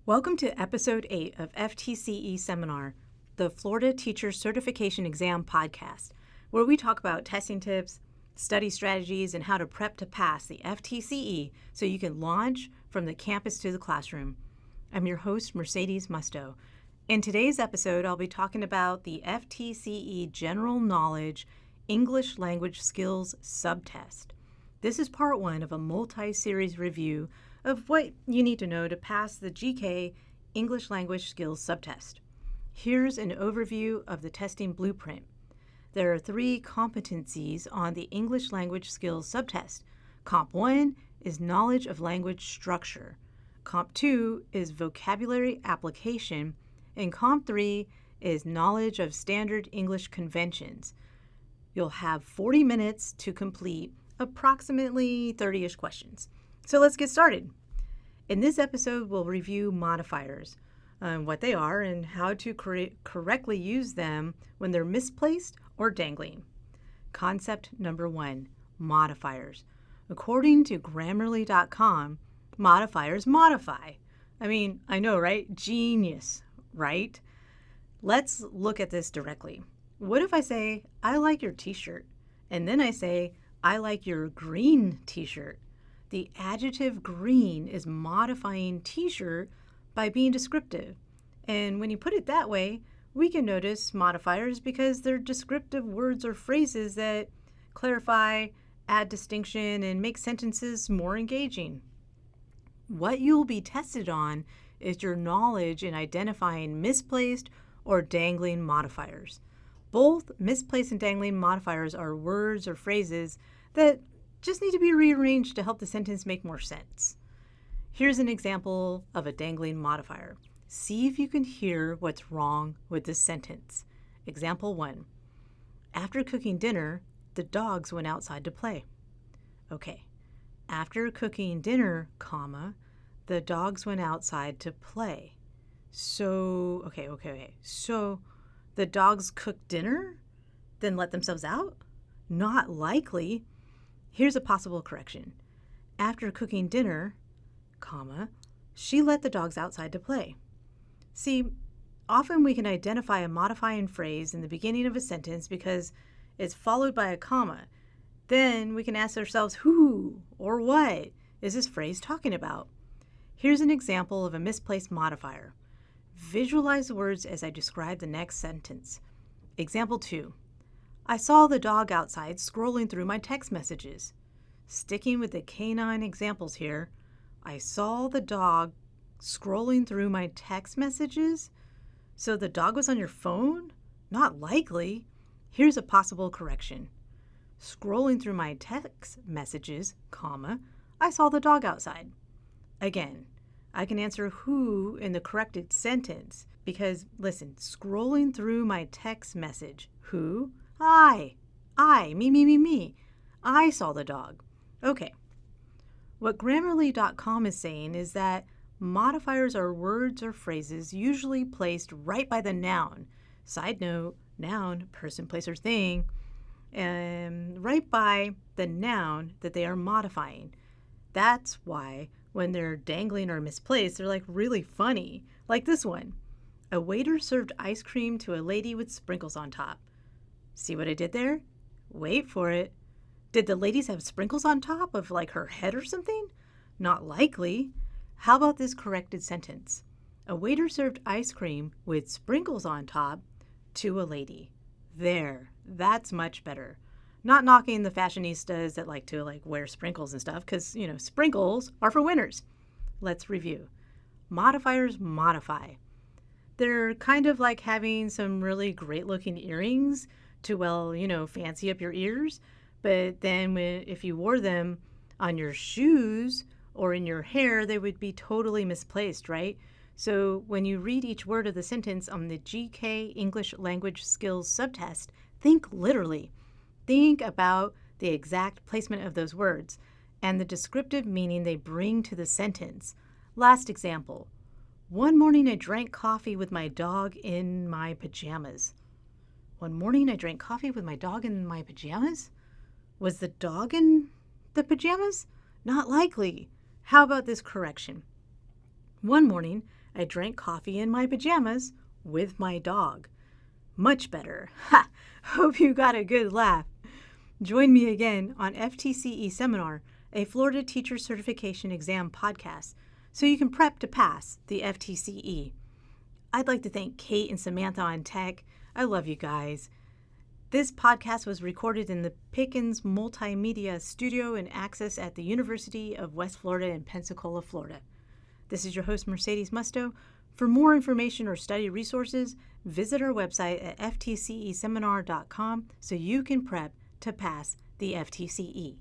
Welcome to Episode 8 of FTCE Seminar, the Florida Teacher Certification Exam podcast, where we talk about testing tips, study strategies, and how to prep to pass the FTCE so you can launch from the campus to the classroom. I'm your host, Mercedes Musto. In today's episode, I'll be talking about the FTCE General Knowledge English Language Skills Subtest. This is part one of a multi-series review of what you need to know to pass the GK English Language Skills Subtest. Here's an overview of the testing blueprint. There are 3 competencies on the English Language Skills Subtest. Comp 1 is knowledge of language structure. Comp 2 is vocabulary application. And Comp 3 is knowledge of standard English conventions. You'll have 40 minutes to complete approximately 30-ish questions. So let's get started. In this episode, we'll review modifiers, what they are and how to correctly use them when they're misplaced or dangling. Concept number 1, modifiers. According to Grammarly.com, modifiers modify. I know, right? Genius, right? Let's look at this directly. What if I say, I like your t-shirt, and then I say, I like your green t-shirt? The adjective green is modifying t-shirt by being descriptive. And when you put it that way, we can notice modifiers because they're descriptive words or phrases that clarify, add distinction, and make sentences more engaging. What you'll be tested on is your knowledge in identifying misplaced or dangling modifiers. Both misplaced and dangling modifiers are words or phrases that just need to be rearranged to help the sentence make more sense. Here's an example of a dangling modifier. See if you can hear what's wrong with this sentence. Example 1. After cooking dinner, the dogs went outside to play. Okay. After cooking dinner, the dogs went outside to play. So, okay. So, the dogs cooked dinner, then let themselves out? Not likely. Here's a possible correction. After cooking dinner, she let the dogs outside to play. See, often we can identify a modifying phrase in the beginning of a sentence because it's followed by a comma. Then we can ask ourselves, who or what is this phrase talking about? Here's an example of a misplaced modifier. Visualize the words as I describe the next sentence. Example 2. I saw the dog outside scrolling through my text messages. Sticking with the canine examples here, I saw the dog scrolling through my text messages? So the dog was on your phone? Not likely. Here's a possible correction. Scrolling through my text messages, I saw the dog outside. Again, I can answer who in the corrected sentence because, listen, scrolling through my text message, who? I, me. I saw the dog. Okay. What Grammarly.com is saying is that modifiers are words or phrases usually placed right by the noun. Side note, noun, person, place, or thing, and right by the noun that they are modifying. That's why when they're dangling or misplaced, they're like really funny. Like this one. A waiter served ice cream to a lady with sprinkles on top. See what I did there? Wait for it. Did the ladies have sprinkles on top of like her head or something? Not likely. How about this corrected sentence? A waiter served ice cream with sprinkles on top to a lady. There, that's much better. Not knocking the fashionistas that like to wear sprinkles and stuff because, sprinkles are for winners. Let's review. Modifiers modify. They're kind of like having some really great looking earrings to, fancy up your ears. But then if you wore them on your shoes or in your hair, they would be totally misplaced, right? So when you read each word of the sentence on the GK English Language Skills Subtest, think literally. Think about the exact placement of those words and the descriptive meaning they bring to the sentence. Last example. One morning I drank coffee with my dog in my pajamas. One morning I drank coffee with my dog in my pajamas? Was the dog in the pajamas? Not likely. How about this correction? One morning, I drank coffee in my pajamas with my dog. Much better. Ha! Hope you got a good laugh. Join me again on FTCE Seminar, a Florida Teacher Certification Exam podcast, so you can prep to pass the FTCE. I'd like to thank Kate and Samantha on tech. I love you guys. This podcast was recorded in the Pickens Multimedia Studio and Access at the University of West Florida in Pensacola, Florida. This is your host, Mercedes Musto. For more information or study resources, visit our website at ftceseminar.com so you can prep to pass the FTCE.